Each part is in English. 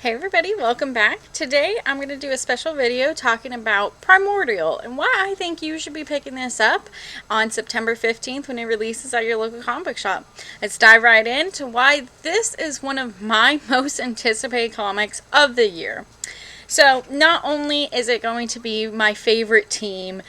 Hey everybody, welcome back. Today I'm going to do a special video talking about Primordial and why I think you should be picking this up on September 15th when it releases at your local comic book shop. Let's dive right into why this is one of my most anticipated comics of the year. So not only is it going to be my favorite team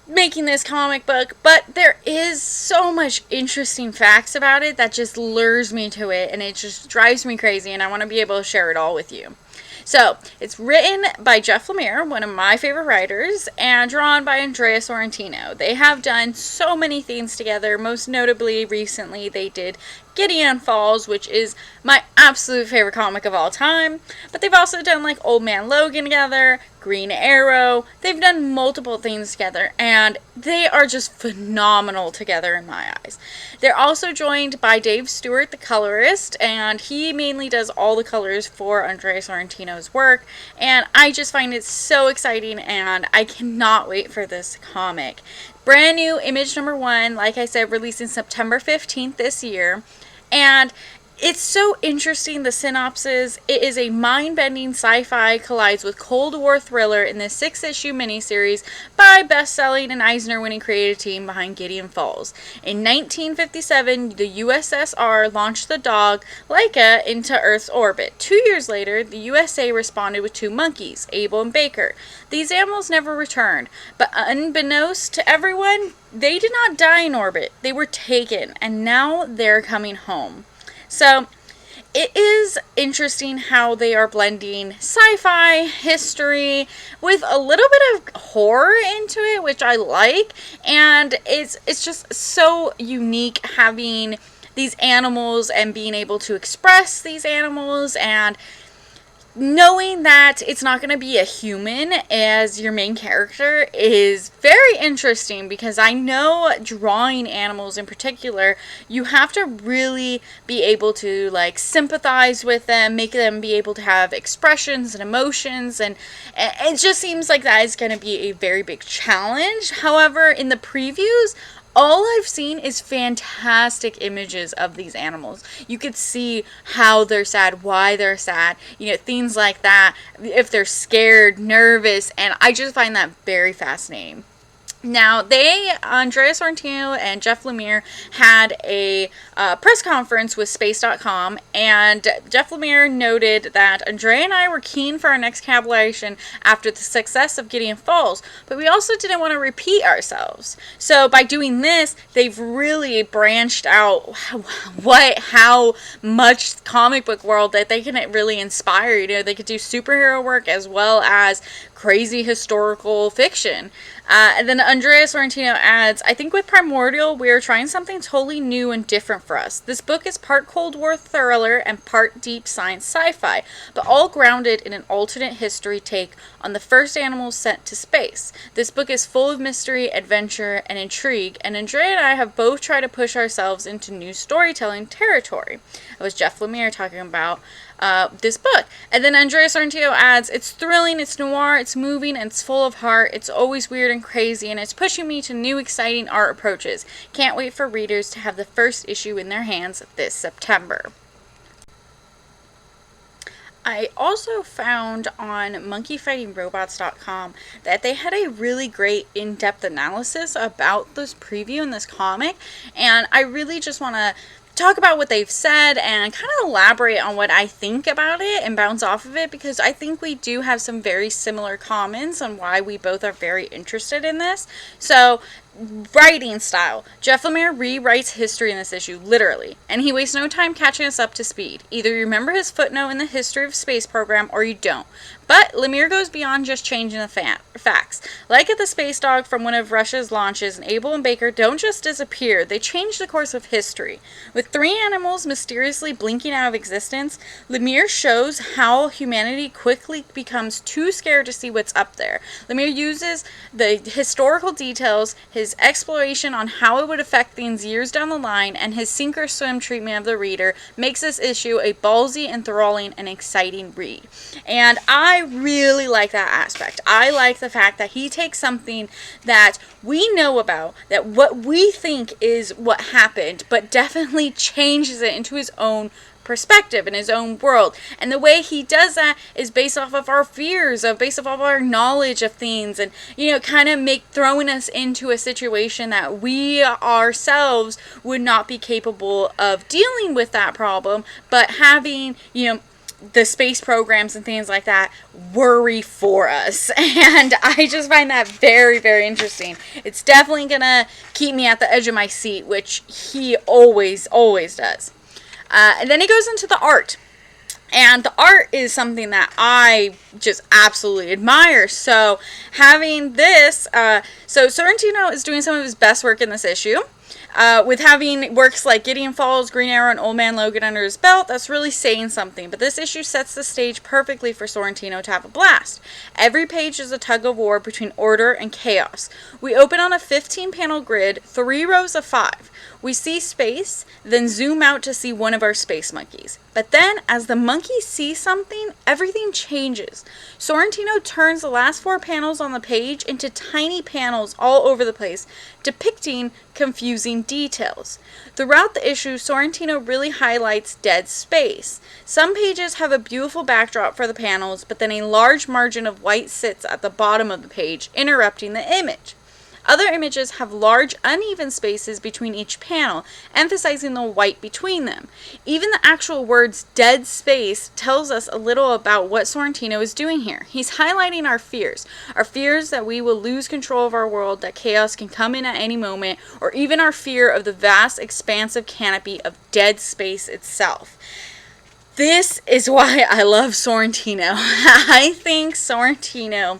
making this comic book, but there is so much interesting facts about it that just lures me to it, and it just drives me crazy, and I want to be able to share it all with you. So, it's written by Jeff Lemire, one of my favorite writers, and drawn by Andrea Sorrentino. They have done so many things together. Most notably, recently, they did Gideon Falls, which is my absolute favorite comic of all time. But they've also done, like, Old Man Logan together, Green Arrow. They've done multiple things together, and they are just phenomenal together in my eyes. They're also joined by Dave Stewart, the colorist, and he mainly does all the colors for Andrea Sorrentino's work, and I just find it so exciting, and I cannot wait for this comic. Brand new Image number 1, like I said, releasing September 15th this year, and it's so interesting, the synopsis. It is a mind-bending sci-fi collides with Cold War thriller in this 6-issue miniseries by best-selling and Eisner-winning creative team behind Gideon Falls. In 1957, the USSR launched the dog, Laika, into Earth's orbit. 2 years later, the USA responded with 2 monkeys, Abel and Baker. These animals never returned, but unbeknownst to everyone, they did not die in orbit. They were taken, and now they're coming home. So, it is interesting how they are blending sci-fi, history, with a little bit of horror into it, which I like, and it's just so unique having these animals and being able to express these animals, and knowing that it's not going to be a human as your main character is very interesting, because I know drawing animals in particular, you have to really be able to like sympathize with them, make them be able to have expressions and emotions, and it just seems like that is going to be a very big challenge. However, in the previews, all I've seen is fantastic images of these animals. You could see how they're sad, why they're sad, things like that, if they're scared, nervous, and I just find that very fascinating. Now, Andrea Sorrentino and Jeff Lemire had a press conference with Space.com, and Jeff Lemire noted that Andrea and I were keen for our next collaboration after the success of Gideon Falls, but we also didn't want to repeat ourselves. So by doing this, they've really branched out how much comic book world that they can really inspire. They could do superhero work as well as crazy historical fiction. And then Andrea Sorrentino adds, I think with Primordial, we are trying something totally new and different for us. This book is part Cold War thriller and part deep science sci-fi, but all grounded in an alternate history take on the first animals sent to space. This book is full of mystery, adventure, and intrigue, and Andrea and I have both tried to push ourselves into new storytelling territory. That was Jeff Lemire talking about this book. And then Andrea Sorrentino adds, it's thrilling, it's noir, it's moving, and it's full of heart. It's always weird and crazy, and it's pushing me to new exciting art approaches. Can't wait for readers to have the first issue in their hands this September. I also found on monkeyfightingrobots.com that they had a really great in-depth analysis about this preview in this comic, and I really just want to talk about what they've said and kind of elaborate on what I think about it and bounce off of it, because I think we do have some very similar comments on why we both are very interested in this. So, writing style. Jeff Lemire rewrites history in this issue, literally, and he wastes no time catching us up to speed. Either you remember his footnote in the history of space program or you don't. But Lemire goes beyond just changing the facts. Like at the space dog from one of Russia's launches, and Abel and Baker don't just disappear, they change the course of history. With 3 animals mysteriously blinking out of existence, Lemire shows how humanity quickly becomes too scared to see what's up there. Lemire uses the historical details, his exploration on how it would affect things years down the line, and his sink or swim treatment of the reader makes this issue a ballsy, enthralling, and exciting read. And I really like that aspect. I like the fact that he takes something that we know about, that what we think is what happened, but definitely changes it into his own perspective in his own world. And the way he does that is based off of our fears, based off of our knowledge of things, and, you know, kind of throwing us into a situation that we ourselves would not be capable of dealing with that problem, but having, you know, the space programs and things like that worry for us. And I just find that very, very interesting. It's definitely gonna keep me at the edge of my seat, which he always does. And then he goes into the art. And the art is something that I just absolutely admire. So having this, so Sorrentino is doing some of his best work in this issue. With having works like Gideon Falls, Green Arrow, and Old Man Logan under his belt, that's really saying something. But this issue sets the stage perfectly for Sorrentino to have a blast. Every page is a tug of war between order and chaos. We open on a 15-panel grid, 3 rows of 5. We see space, then zoom out to see one of our space monkeys. But then, as the monkeys see something, everything changes. Sorrentino turns the last 4 panels on the page into tiny panels all over the place, depicting confusing details. Throughout the issue, Sorrentino really highlights dead space. Some pages have a beautiful backdrop for the panels, but then a large margin of white sits at the bottom of the page, interrupting the image. Other images have large, uneven spaces between each panel, emphasizing the white between them. Even the actual words dead space tells us a little about what Sorrentino is doing here. He's highlighting our fears that we will lose control of our world, that chaos can come in at any moment, or even our fear of the vast, expansive canopy of dead space itself. This is why I love Sorrentino. I think Sorrentino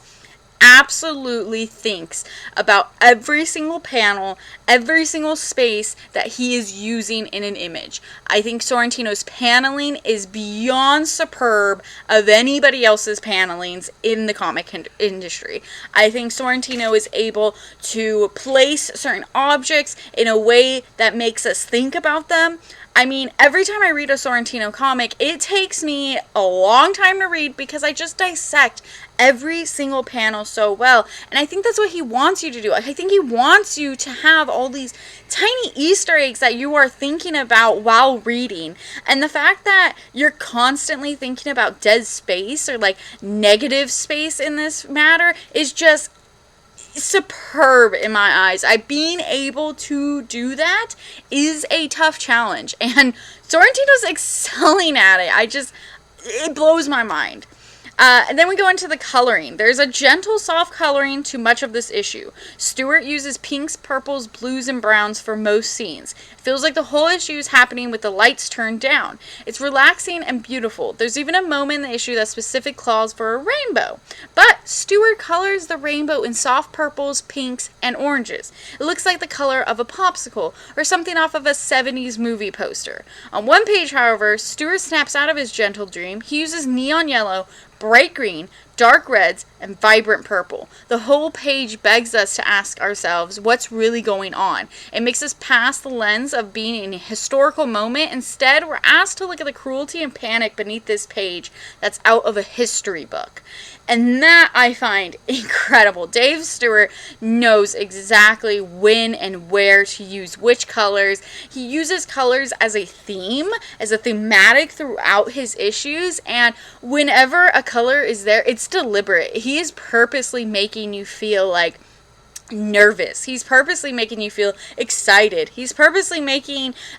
absolutely thinks about every single panel, every single space that he is using in an image. I think Sorrentino's paneling is beyond superb of anybody else's panelings in the comic industry. I think Sorrentino is able to place certain objects in a way that makes us think about them. I mean, every time I read a Sorrentino comic, it takes me a long time to read because I just dissect every single panel so well. And I think that's what he wants you to do. I think he wants you to have all these tiny Easter eggs that you are thinking about while reading. And the fact that you're constantly thinking about dead space or like negative space in this matter is just superb in my eyes. Being able to do that is a tough challenge, and Sorrentino's excelling at it. It blows my mind. And then we go into the coloring. There's a gentle, soft coloring to much of this issue. Stewart uses pinks, purples, blues, and browns for most scenes. It feels like the whole issue is happening with the lights turned down. It's relaxing and beautiful. There's even a moment in the issue that specific calls for a rainbow. But Stewart colors the rainbow in soft purples, pinks, and oranges. It looks like the color of a popsicle or something off of a 70s movie poster. On one page, however, Stewart snaps out of his gentle dream. He uses neon yellow, bright green, dark reds, and vibrant purple. The whole page begs us to ask ourselves what's really going on. It makes us pass the lens of being in a historical moment. Instead, we're asked to look at the cruelty and panic beneath this page that's out of a history book. And that I find incredible. Dave Stewart knows exactly when and where to use which colors. He uses colors as a theme, as a thematic throughout his issues, and whenever a color is there, it's deliberate. He is purposely making you feel like nervous. He's purposely making you feel excited. He's purposely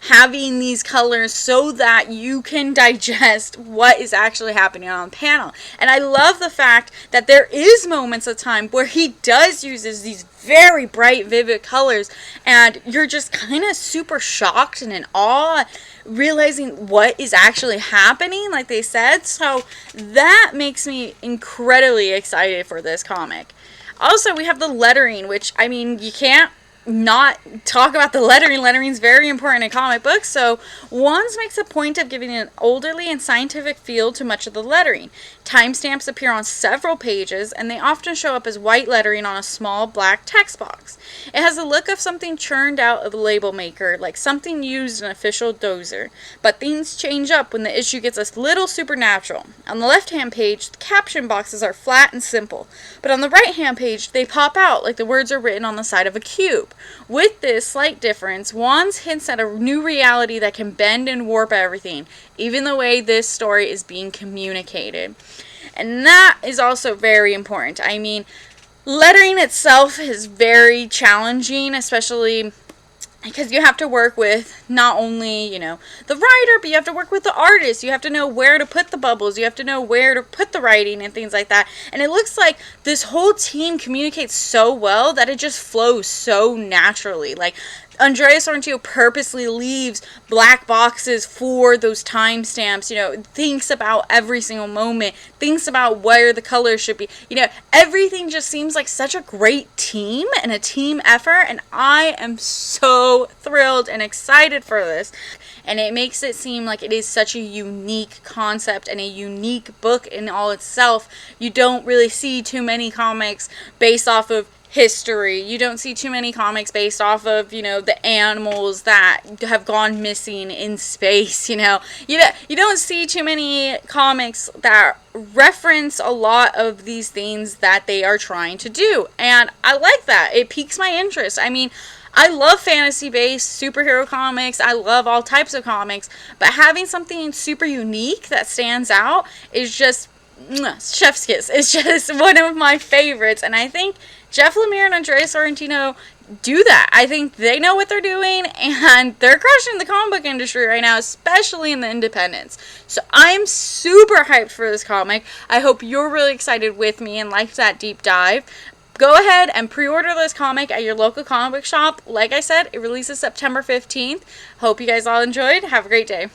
having these colors so that you can digest what is actually happening on the panel. And I love the fact that there is moments of time where he does uses these very bright, vivid colors, and you're just kind of super shocked and in awe, realizing what is actually happening, like they said. So that makes me incredibly excited for this comic. Also, we have the lettering, which, I mean, you can't not talk about the lettering. Lettering is very important in comic books, so Wands makes a point of giving an orderly and scientific feel to much of the lettering. Timestamps appear on several pages, and they often show up as white lettering on a small black text box. It has the look of something churned out of a label maker, like something used in an official dozer. But things change up when the issue gets a little supernatural. On the left-hand page, the caption boxes are flat and simple, but on the right-hand page, they pop out like the words are written on the side of a cube. up. With this slight difference, Wands hints at a new reality that can bend and warp everything, even the way this story is being communicated. And that is also very important. I mean, lettering itself is very challenging, especially because you have to work with not only, the writer, but you have to work with the artist. You have to know where to put the bubbles. You have to know where to put the writing and things like that. And it looks like this whole team communicates so well that it just flows so naturally. Like, Andrea Sorrentino purposely leaves black boxes for those timestamps, thinks about every single moment, thinks about where the colors should be. Everything just seems like such a great team and a team effort, and I am so thrilled and excited for this. And it makes it seem like it is such a unique concept and a unique book in all itself. You don't really see too many comics based off of history. You don't see too many comics based off of, the animals that have gone missing in space, You don't see too many comics that reference a lot of these things that they are trying to do. And I like that. It piques my interest. I mean, I love fantasy-based superhero comics. I love all types of comics. But having something super unique that stands out is just chef's kiss. It's just one of my favorites. And I think Jeff Lemire and Andrea Sorrentino do that. I think they know what they're doing, and they're crushing the comic book industry right now, especially in the independents. So I'm super hyped for this comic. I hope you're really excited with me and like that deep dive. Go ahead and pre-order this comic at your local comic book shop. Like I said, it releases September 15th. Hope you guys all enjoyed. Have a great day.